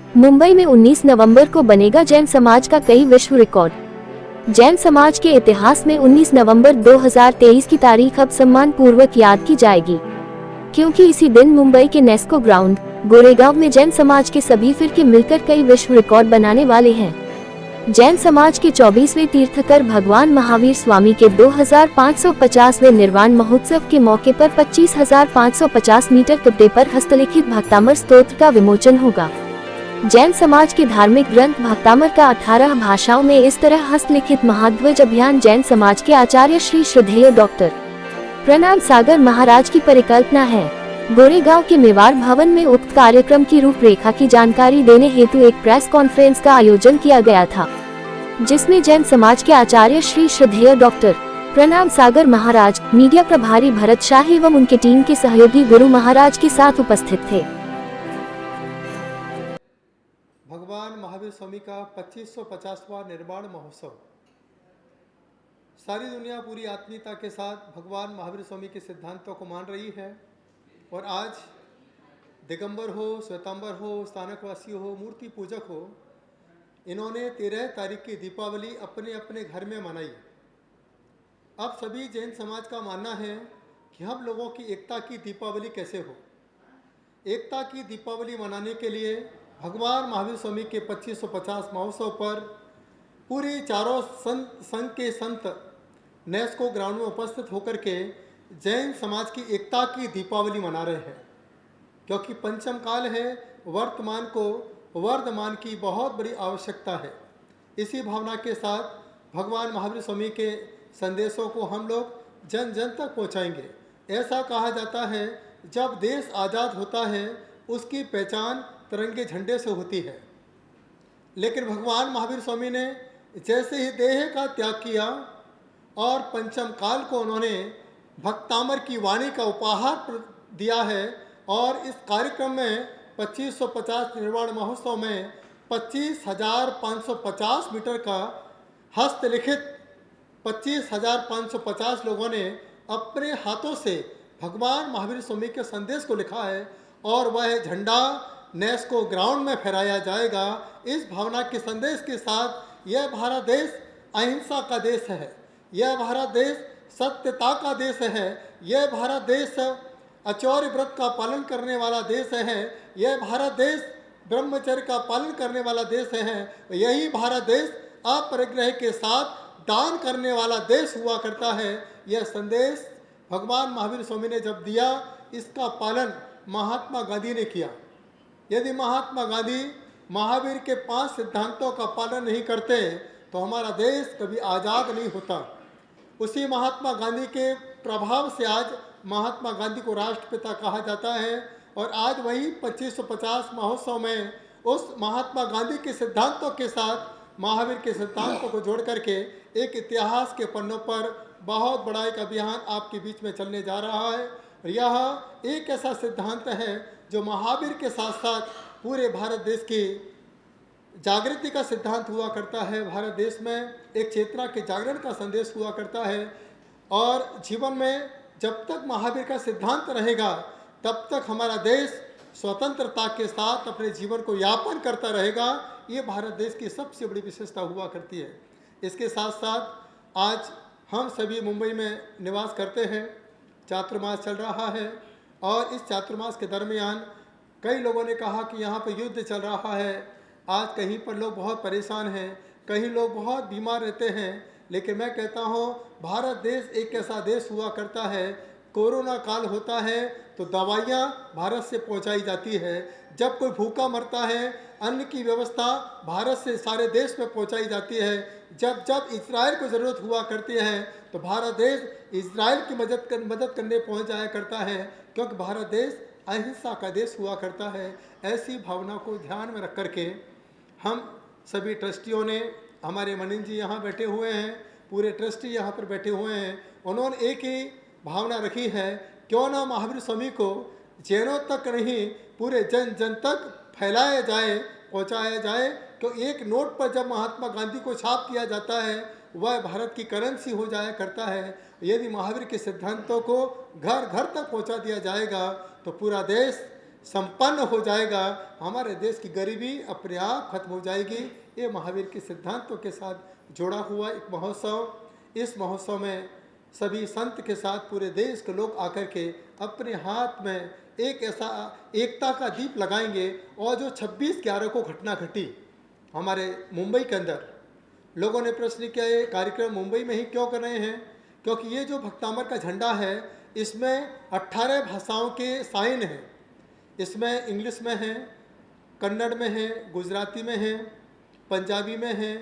मुंबई में 19 नवंबर को बनेगा जैन समाज का कई विश्व रिकॉर्ड। जैन समाज के इतिहास में 19 नवंबर 2023 की तारीख अब सम्मान पूर्वक याद की जाएगी, क्योंकि इसी दिन मुंबई के नेस्को ग्राउंड गोरेगांव में जैन समाज के सभी फिरके मिलकर कई विश्व रिकॉर्ड बनाने वाले हैं। जैन समाज के 24वें तीर्थकर भगवान महावीर स्वामी के 2550वें निर्वाण महोत्सव के मौके पर 25,550 मीटर गड्ढे पर हस्तलिखित भक्तामर स्तोत्र का विमोचन होगा। जैन समाज के धार्मिक ग्रंथ भक्तामर का 18 भाषाओं में इस तरह हस्तलिखित महाध्वज अभियान जैन समाज के आचार्य श्री श्रद्धेय डॉक्टर प्रणाम सागर महाराज की परिकल्पना है। गोरेगांव के मेवाड़ भवन में उक्त कार्यक्रम की रूपरेखा की जानकारी देने हेतु एक प्रेस कॉन्फ्रेंस का आयोजन किया गया था, जिसमें जैन समाज के आचार्य श्री श्रद्धेय डॉक्टर प्रणाम सागर महाराज, मीडिया प्रभारी भरत शाह एवं उनके टीम के सहयोगी गुरु महाराज के साथ उपस्थित थे। भगवान महावीर स्वामी का 2550वां निर्वाण महोत्सव। सारी दुनिया पूरी आत्मीयता के साथ भगवान महावीर स्वामी के सिद्धांतों को मान रही है और आज दिगंबर हो, श्वेतांबर हो, स्थानकवासी हो, मूर्ति पूजक हो, इन्होंने 13 तारीख की दीपावली अपने अपने घर में मनाई। अब सभी जैन समाज का मानना है कि हम लोगों की एकता की दीपावली कैसे हो। एकता की दीपावली मनाने के लिए भगवान महावीर स्वामी के 2550 महोत्सव पर पूरी चारों संघ के संत नेस्को ग्राउंड में उपस्थित होकर के जैन समाज की एकता की दीपावली मना रहे हैं, क्योंकि पंचम काल है, वर्तमान को वर्धमान की बहुत बड़ी आवश्यकता है। इसी भावना के साथ भगवान महावीर स्वामी के संदेशों को हम लोग जन जन तक पहुंचाएंगे। ऐसा कहा जाता है, जब देश आज़ाद होता है उसकी पहचान तिरंगे झंडे से होती है, लेकिन भगवान महावीर स्वामी ने जैसे ही देह का त्याग किया और पंचम काल को उन्होंने भक्तामर की वाणी का उपहार दिया है और इस कार्यक्रम में 2550 निर्वाण महोत्सव में 25,550 मीटर का हस्तलिखित 25,550 लोगों ने अपने हाथों से भगवान महावीर स्वामी के संदेश को लिखा है और वह झंडा नेस्को ग्राउंड में फहराया जाएगा। इस भावना के संदेश के साथ यह भारत देश अहिंसा का देश है, यह भारत देश सत्यता का देश है, यह भारत देश अचौर्य व्रत का पालन करने वाला देश है, यह भारत देश ब्रह्मचर्य का पालन करने वाला देश है। यही भारत देश अपरिग्रह के साथ दान करने वाला देश हुआ करता है। यह संदेश भगवान महावीर स्वामी ने जब दिया, इसका पालन महात्मा गांधी ने किया। यदि महात्मा गांधी महावीर के 5 सिद्धांतों का पालन नहीं करते तो हमारा देश कभी आज़ाद नहीं होता। उसी महात्मा गांधी के प्रभाव से आज महात्मा गांधी को राष्ट्रपिता कहा जाता है और आज वही 2550 महोत्सव में उस महात्मा गांधी के सिद्धांतों के साथ महावीर के सिद्धांतों को जोड़ करके एक इतिहास के पन्नों पर बहुत बड़ा एक अभियान आपके बीच में चलने जा रहा है। यह एक ऐसा सिद्धांत है जो महावीर के साथ साथ पूरे भारत देश की जागृति का सिद्धांत हुआ करता है। भारत देश में एक चेतना के जागरण का संदेश हुआ करता है और जीवन में जब तक महावीर का सिद्धांत रहेगा तब तक हमारा देश स्वतंत्रता के साथ अपने जीवन को यापन करता रहेगा। ये भारत देश की सबसे बड़ी विशेषता हुआ करती है। इसके साथ साथ आज हम सभी मुंबई में निवास करते हैं। चातुर्मास चल रहा है और इस चातुर्मास के दरमियान कई लोगों ने कहा कि यहाँ पर युद्ध चल रहा है। आज कहीं पर लोग बहुत परेशान हैं, कहीं लोग बहुत बीमार रहते हैं, लेकिन मैं कहता हूँ भारत देश एक ऐसा देश हुआ करता है, कोरोना काल होता है तो दवाइयाँ भारत से पहुँचाई जाती है। जब कोई भूखा मरता है अन्न की व्यवस्था भारत से सारे देश में पहुँचाई जाती है। जब जब इजराइल को ज़रूरत हुआ करती है तो भारत देश इजराइल की मदद करने पहुँच जाया करता है, क्योंकि भारत देश अहिंसा का देश हुआ करता है। ऐसी भावना को ध्यान में रख करके हम सभी ट्रस्टियों ने, हमारे मनीन जी यहाँ बैठे हुए हैं, पूरे ट्रस्टी यहाँ पर बैठे हुए हैं, उन्होंने एक ही भावना रखी है, क्यों ना महावीर स्वामी को जैनों तक नहीं पूरे जन जन तक फैलाया जाए, पहुँचाया जाए। क्यों एक नोट पर जब महात्मा गांधी को छाप दिया जाता है वह भारत की करेंसी हो जाया करता है। यदि महावीर के सिद्धांतों को घर घर तक पहुँचा दिया जाएगा तो पूरा देश संपन्न हो जाएगा, हमारे देश की गरीबी अपने आप खत्म हो जाएगी। ये महावीर के सिद्धांतों के साथ जुड़ा हुआ एक महोत्सव। इस महोत्सव में सभी संत के साथ पूरे देश के लोग आकर के अपने हाथ में एक ऐसा एकता का दीप लगाएंगे। और जो 26/11 को घटना घटी हमारे मुंबई के अंदर, लोगों ने प्रश्न किया ये कार्यक्रम मुंबई में ही क्यों कर रहे हैं, क्योंकि ये जो भक्तामर का झंडा है इसमें 18 भाषाओं के साइन हैं। इसमें इंग्लिश में है, कन्नड़ में है, गुजराती में है, पंजाबी में है,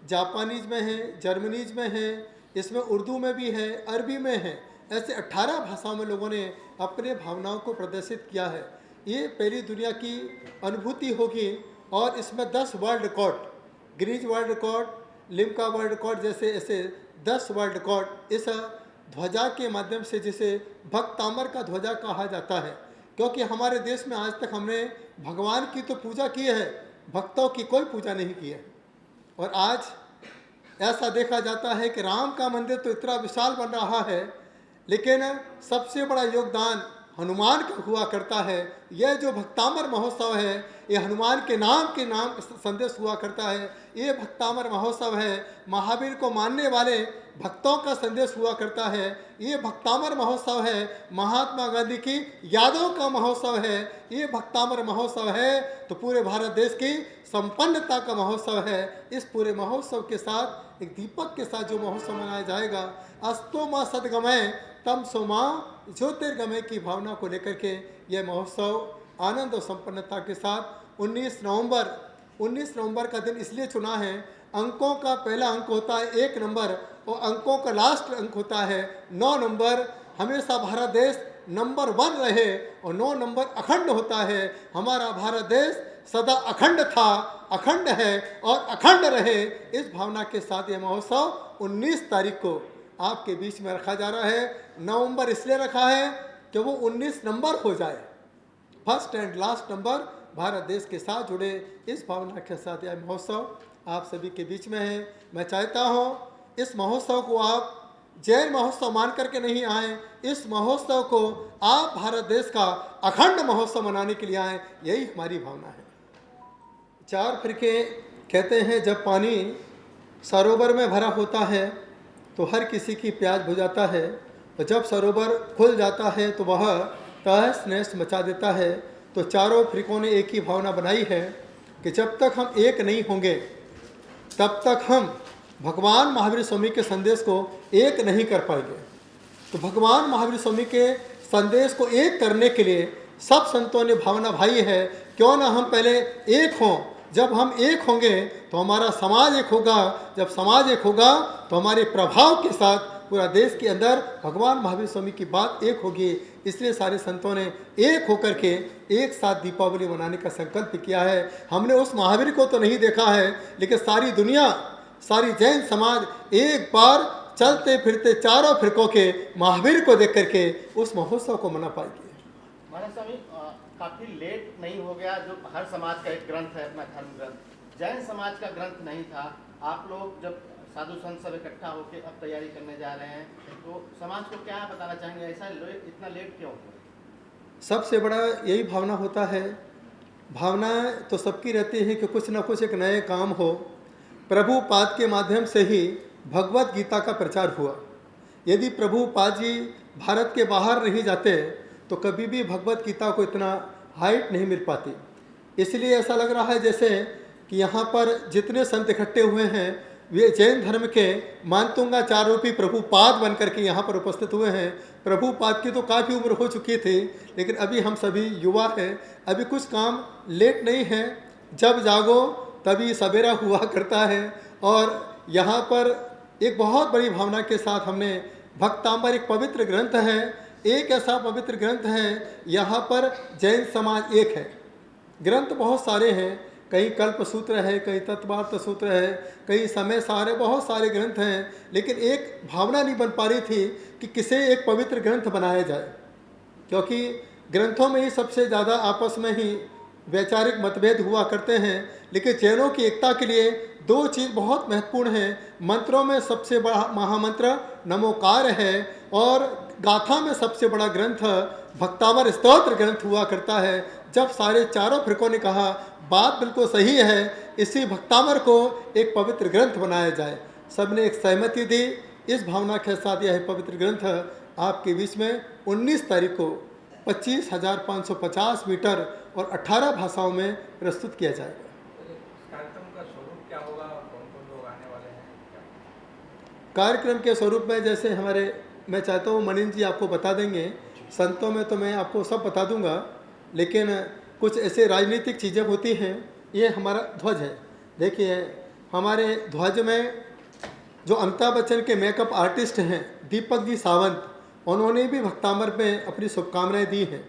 जापानीज में है, जर्मनीज में है, इसमें उर्दू में भी है, अरबी में है। ऐसे 18 भाषाओं में लोगों ने अपने भावनाओं को प्रदर्शित किया है। ये पहली दुनिया की अनुभूति होगी। और इसमें 10 world record, Guinness world record, Limca world record जैसे ऐसे 10 वर्ल्ड रिकॉर्ड इस ध्वजा के माध्यम से, जिसे भक्तामर का ध्वजा कहा जाता है। क्योंकि हमारे देश में आज तक हमने भगवान की तो पूजा की है, भक्तों की कोई पूजा नहीं की है। और आज ऐसा देखा जाता है कि राम का मंदिर तो इतना विशाल बन रहा है, लेकिन सबसे बड़ा योगदान हनुमान का हुआ करता है। यह जो भक्तामर महोत्सव है ये हनुमान के नाम संदेश हुआ करता है। ये भक्तामर महोत्सव है, महावीर को मानने वाले भक्तों का संदेश हुआ करता है। ये भक्तामर महोत्सव है, महात्मा गांधी की यादों का महोत्सव है। ये भक्तामर महोत्सव है तो पूरे भारत देश की संपन्नता का महोत्सव है। इस पूरे महोत्सव के साथ एक दीपक के साथ जो महोत्सव मनाया जाएगा, अस्तो माँ सदगमय तम सो माँ ज्योतिर्गमय की भावना को लेकर के यह महोत्सव आनंद और संपन्नता के साथ 19 नवंबर का दिन इसलिए चुना है। अंकों का पहला अंक होता है 1 नंबर और अंकों का लास्ट अंक होता है 9 नंबर। हमेशा भारत देश नंबर 1 रहे और 9 नंबर अखंड होता है। हमारा भारत देश सदा अखंड था, अखंड है और अखंड रहे। इस भावना के साथ यह महोत्सव 19 तारीख को आपके बीच में रखा जा रहा है। नवंबर इसलिए रखा है कि वो 19 नंबर हो जाए, first and last number Bharat देश के साथ जुड़े। इस भावना के साथ यह महोत्सव आप सभी के बीच में है। मैं चाहता हूँ इस महोत्सव को आप जैन महोत्सव मान करके नहीं आए, इस महोत्सव को आप भारत देश का अखंड महोत्सव मनाने के लिए आए, यही हमारी भावना है। 4 फिरके कहते हैं जब पानी सरोवर में भरा होता है तो हर किसी की प्यास बुझाता है, और जब सरोवर खुल जाता है तो वह तहस नहस मचा देता है। तो चारों फिरकों ने एक ही भावना बनाई है कि जब तक हम एक नहीं होंगे तब तक हम भगवान महावीर स्वामी के संदेश को एक नहीं कर पाएंगे। तो भगवान महावीर स्वामी के संदेश को एक करने के लिए सब संतों ने भावना भाई है, क्यों ना हम पहले एक हों। जब हम एक होंगे तो हमारा समाज एक होगा, जब समाज एक होगा तो हमारे प्रभाव के साथ पूरा देश के अंदर भगवान महावीर स्वामी की बात एक होगी। इसलिए सारे संतों ने एक होकर के एक साथ दीपावली मनाने का संकल्प किया है। हमने उस महावीर को तो नहीं देखा है, लेकिन सारी दुनिया, सारी जैन समाज एक बार चलते फिरते चारों फिरकों के महावीर को देख करके उस महोत्सव को मना पाएगी। महाराज स्वामी काफी लेट नहीं हो गया, जो हर समाज का एक ग्रंथ है, अपना धर्म ग्रंथ, जैन समाज का ग्रंथ नहीं था। आप लोग जब साधु संत सब इकट्ठा होकर अब तैयारी करने जा रहे हैं तो समाज को क्या बताना चाहेंगे, ऐसा इतना लेट क्यों? सबसे बड़ा यही भावना होता है। भावना तो सबकी रहती है कि कुछ ना कुछ एक नए काम हो। प्रभुपाद के माध्यम से ही भगवत गीता का प्रचार हुआ। यदि प्रभुपाद जी भारत के बाहर नहीं जाते तो कभी भी भगवत गीता को इतना हाइट नहीं मिल पाती। इसलिए ऐसा लग रहा है जैसे कि यहाँ पर जितने संत इकट्ठे हुए हैं वे जैन धर्म के मानतुंगाचार्य रूपी प्रभुपाद बन करके यहाँ पर उपस्थित हुए हैं। प्रभुपाद की तो काफ़ी उम्र हो चुकी थी, लेकिन अभी हम सभी युवा हैं, अभी कुछ काम लेट नहीं है। जब जागो तभी सवेरा हुआ करता है। और यहाँ पर एक बहुत बड़ी भावना के साथ हमने भक्तामर, एक पवित्र ग्रंथ है, एक ऐसा पवित्र ग्रंथ है, यहाँ पर जैन समाज एक है। ग्रंथ बहुत सारे हैं, कहीं कल्प सूत्र है, कहीं तत्वार्थ सूत्र है, कहीं समय सारे, बहुत सारे ग्रंथ हैं, लेकिन एक भावना नहीं बन पा रही थी कि किसे एक पवित्र ग्रंथ बनाया जाए। क्योंकि ग्रंथों में ही सबसे ज़्यादा आपस में ही वैचारिक मतभेद हुआ करते हैं, लेकिन जैनों की एकता के लिए 2 चीज़ बहुत महत्वपूर्ण हैं। मंत्रों में सबसे बड़ा महामंत्र नमोकार है और गाथा में सबसे बड़ा ग्रंथ भक्तामर स्तोत्र ग्रंथ हुआ करता है। जब सारे चारों फिरकों ने कहा बात बिल्कुल सही है, इसी भक्तामर को एक पवित्र ग्रंथ बनाया जाए, सबने एक सहमति दी। इस भावना के साथ यह पवित्र ग्रंथ आपके बीच में 19 तारीख को 25,550 मीटर और 18 भाषाओं में प्रस्तुत किया जाएगा। कार्यक्रम का स्वरूप क्या होगा, कौन कौन लोग आने वाले हैं? कार्यक्रम के स्वरूप में जैसे मैं चाहता हूँ मनीष जी आपको बता देंगे, संतों में तो मैं आपको सब बता दूंगा, लेकिन कुछ ऐसे राजनीतिक चीज़ें होती हैं। ये हमारा ध्वज है, देखिए हमारे ध्वज में जो अमिताभ बच्चन के मेकअप आर्टिस्ट हैं दीपक जी सावंत, उन्होंने भी भक्तामर में अपनी शुभकामनाएं दी हैं।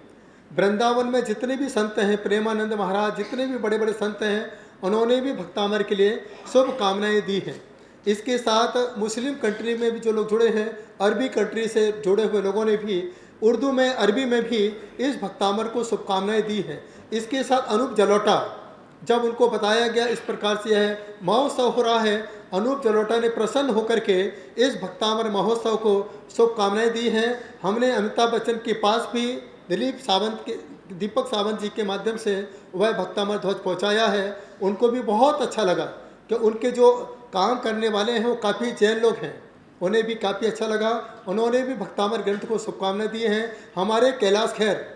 वृंदावन में जितने भी संत हैं, प्रेमानंद महाराज, जितने भी बड़े बड़े संत हैं, उन्होंने भी भक्तामर के लिए शुभकामनाएं दी हैं। इसके साथ मुस्लिम कंट्री में भी जो लोग जुड़े हैं, अरबी कंट्री से जुड़े हुए लोगों ने भी उर्दू में, अरबी में भी इस भक्तामर को शुभकामनाएं दी हैं। इसके साथ अनूप जलोटा, जब उनको बताया गया इस प्रकार से यह महोत्सव हो रहा है, अनूप जलोटा ने प्रसन्न होकर के इस भक्तामर महोत्सव को शुभकामनाएं दी हैं। हमने अमिताभ बच्चन के पास भी दीपक सावंत जी के माध्यम से वह भक्तामर ध्वज पहुंचाया है। उनको भी बहुत अच्छा लगा कि उनके जो काम करने वाले हैं वो काफ़ी जैन लोग हैं, उन्हें भी काफ़ी अच्छा लगा। उन्होंने भी भक्तामर ग्रंथ को शुभकामनाएं दी हैं। हमारे कैलाश खेर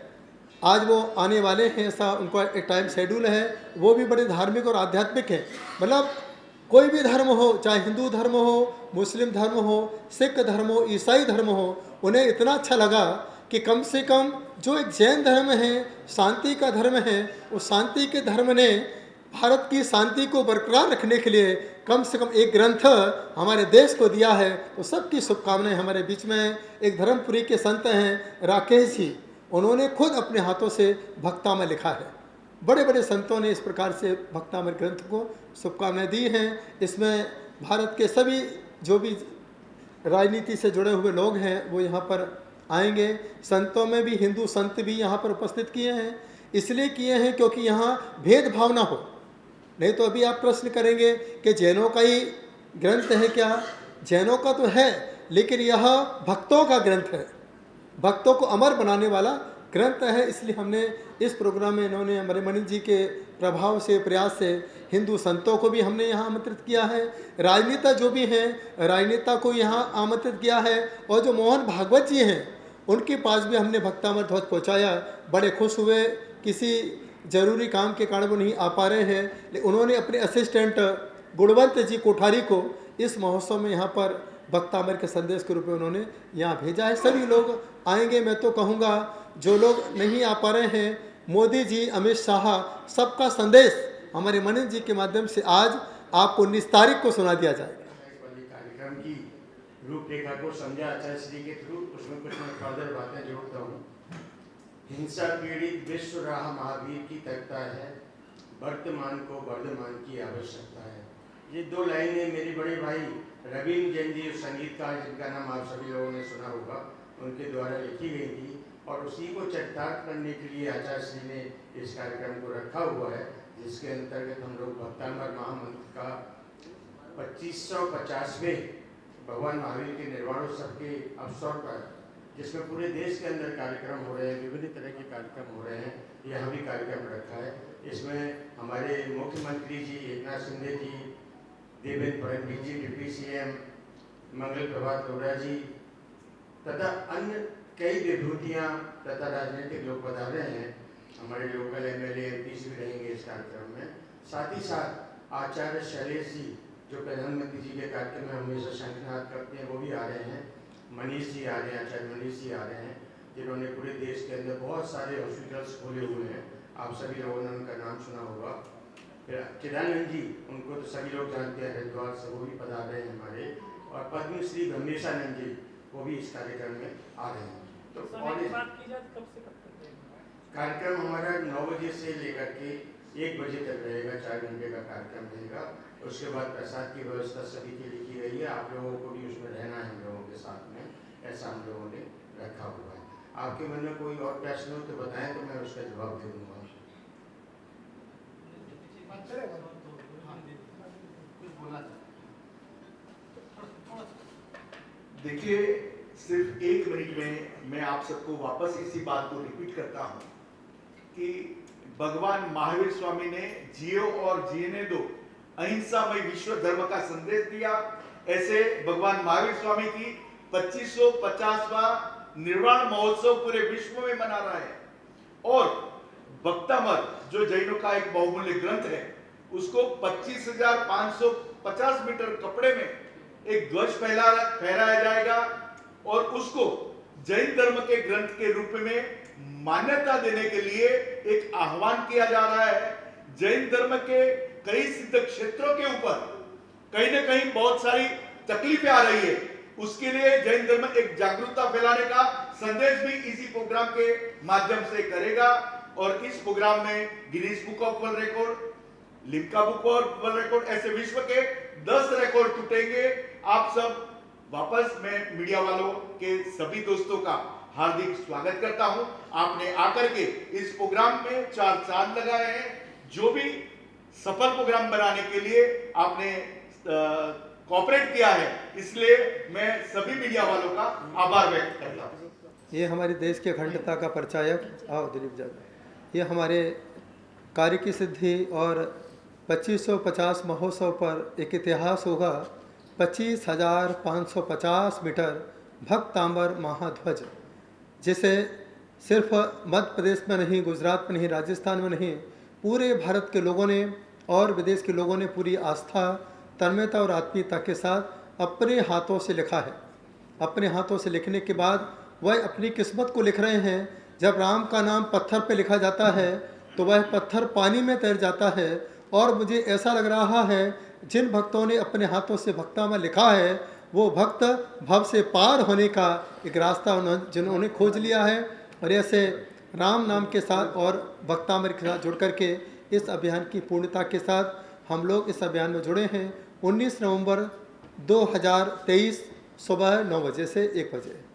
आज वो आने वाले हैं, ऐसा उनका एक टाइम शेड्यूल है। वो भी बड़े धार्मिक और आध्यात्मिक हैं, मतलब कोई भी धर्म हो, चाहे हिंदू धर्म हो, मुस्लिम धर्म हो, सिख धर्म हो, ईसाई धर्म हो, उन्हें इतना अच्छा लगा कि कम से कम जो एक जैन धर्म है, शांति का धर्म है, उस शांति के धर्म ने भारत की शांति को बरकरार रखने के लिए कम से कम एक ग्रंथ हमारे देश को दिया है। तो सबकी शुभकामनाएं। हमारे बीच में एक धर्मपुरी के संत हैं राकेश जी, उन्होंने खुद अपने हाथों से भक्तामर लिखा है। बड़े बड़े संतों ने इस प्रकार से भक्तामर ग्रंथ को शुभकामनाएं दी हैं। इसमें भारत के सभी जो भी राजनीति से जुड़े हुए लोग हैं वो यहाँ पर आएंगे। संतों में भी हिंदू संत भी यहाँ पर उपस्थित किए हैं, इसलिए किए हैं क्योंकि यहाँ भेदभाव ना हो। नहीं तो अभी आप प्रश्न करेंगे कि जैनों का ही ग्रंथ है क्या? जैनों का तो है, लेकिन यह भक्तों का ग्रंथ है, भक्तों को अमर बनाने वाला ग्रंथ है। इसलिए हमने इस प्रोग्राम में इन्होंने हमारे मनीष जी के प्रभाव से, प्रयास से हिंदू संतों को भी हमने यहाँ आमंत्रित किया है, राजनेता जो भी हैं राजनेता को यहाँ आमंत्रित किया है, और जो मोहन भागवत जी हैं उनके पास भी हमने भक्तामर ध्वज पहुँचाया। बड़े खुश हुए। किसी जरूरी काम के कारण वो नहीं आ पा रहे हैं, लेकिन उन्होंने अपने असिस्टेंट गुणवंत जी कोठारी को इस महोत्सव में यहाँ पर भक्तामर के संदेश के रूप में उन्होंने यहाँ भेजा है। सभी लोग आएंगे। मैं तो कहूँगा जो लोग नहीं आ पा रहे हैं, मोदी जी, अमित शाह, सबका संदेश हमारे मनीष जी के माध्यम से आज आपको 19 तारीख को सुना दिया जाएगा। कार्यक्रम की रूपरेखा को समझा आचार्य श्री के थ्रू, उसमें कुछ मैं फर्दर बातें जोड़ता हूँ। हिंसा पीड़ित विश्व राह महावीर की तकता है, वर्तमान को वर्धमान की आवश्यकता है। ये दो लाइनें मेरे बड़े भाई रवीन्द्र जैन जी, संगीतकार जिनका नाम आप सभी लोगों ने सुना होगा, उनके द्वारा लिखी गई थी, और उसी को चरितार्थ करने के लिए आचार्य श्री ने इस कार्यक्रम को रखा हुआ है, जिसके अंतर्गत हम लोग भक्तामर महामंत्र का 2550वें भगवान महावीर के निर्वाणोत्सव के अवसर पर, जिसमें पूरे देश के अंदर कार्यक्रम हो रहे हैं, विभिन्न तरह के कार्यक्रम हो रहे हैं, यहाँ भी कार्यक्रम रखा है। इसमें हमारे मुख्यमंत्री जी एकनाथ शिंदे जी, देवेंद्र फडणवीस जी डिप्टी सीएम, मंगल प्रभात लोढ़ा जी तथा अन्य कई विभूतियाँ तथा राजनीतिक लोग बता रहे हैं। हमारे लोकल एमएलए एमपी भी रहेंगे इस कार्यक्रम में। साथ ही साथ आचार्य शैलेश जी, जो प्रधानमंत्री जी के कार्यक्रम में हमेशा शंखनाद करते हैं, वो भी आ रहे हैं। मनीष जी आ रहे हैं, आचार्य मनीष जी आ रहे हैं, जिन्होंने पूरे देश के अंदर बहुत सारे हॉस्पिटल्स खोले हुए हैं। आप सभी लोगों ने उनका नाम सुना होगा। फिर चिदानंद जी, उनको तो सभी लोग जानते हैं, हरिद्वार से, वो भी पधार रहे हैं हमारे। और पद्मश्री ब्रह्मेशानंद जी, वो भी इस कार्यक्रम में आ रहे हैं। तो और कार्यक्रम हमारा 9 बजे से लेकर के 1 बजे तक रहेगा, 4 घंटे का कार्यक्रम रहेगा। उसके बाद प्रसाद की व्यवस्था सभी के लिए की गई है। आप लोगों को भी उसमें रहना है हम लोगों के साथ में, ऐसा हम लोगों ने रखा हुआ है। आपके मन में कोई और प्रश्न हो तो बताएं, तो मैं उसका जवाब दे दूंगा। देखिए, सिर्फ 1 मिनट में मैं आप सबको वापस इसी बात को रिपीट करता हूँ कि भगवान महावीर स्वामी ने जियो और जीने दो अहिंसामय विश्व धर्म का संदेश दिया। ऐसे भगवान महावीर स्वामी की 2550वां निर्वाण महोत्सव पूरे विश्व में मना रहा है। और भक्तामृत जो जैनों का एक बहुमूल्य ग्रंथ है, उसको 25,550 मीटर कपड़े में एक ध्वज फहराया जाएगा और उसको जैन धर्म के ग्रंथ के रूप में मान्यता देने के लिए एक आह्वान किया जा रहा है। जैन धर्म के कई सिद्ध क्षेत्रों के ऊपर कहीं ना कहीं बहुत सारी तकलीफें आ रही है, उसके लिए जैन धर्म एक जागरूकता फैलाने का संदेश भी इसी प्रोग्राम के माध्यम से करेगा। और इस प्रोग्राम में Guinness book of world record, Limca book of world record, ऐसे विश्व के 10 रिकॉर्ड टूटेंगे। आप सब वापस मैं मीडिया वालों के सभी दोस्तों का हार्दिक स्वागत करता हूं। आपने आकर के इस प्रोग्राम में 4 चांद लगाए हैं। जो भी सफल प्रोग्राम बनाने के लिए आपने कोऑपरेट किया है, इसलिए मैं सभी मीडिया वालों का आभार व्यक्त करता हूं। ये हमारे देश की अखंडता का परिचायक आओ दिलीप जी, ये हमारे कार्य की सिद्धि और 2550 महोत्सव पर एक इतिहास होगा। 25,550 मीटर भक्तांबर महाध्वज, जिसे सिर्फ मध्य प्रदेश में नहीं, गुजरात में नहीं, राजस्थान में नहीं, पूरे भारत के लोगों ने और विदेश के लोगों ने पूरी आस्था, तन्मयता और आत्मीयता के साथ अपने हाथों से लिखा है। अपने हाथों से लिखने के बाद वह अपनी किस्मत को लिख रहे हैं। जब राम का नाम पत्थर पे लिखा जाता है तो वह पत्थर पानी में तैर जाता है। और मुझे ऐसा लग रहा है जिन भक्तों ने अपने हाथों से भक्तामृत लिखा है, वो भक्त भव से पार होने का एक रास्ता जिन्होंने खोज लिया है। और ऐसे राम नाम के साथ और भक्तामृत के साथ जुड़ करके इस अभियान की पूर्णता के साथ हम लोग इस अभियान में जुड़े हैं। 19 नवंबर 2023 सुबह 9 बजे से 1 बजे।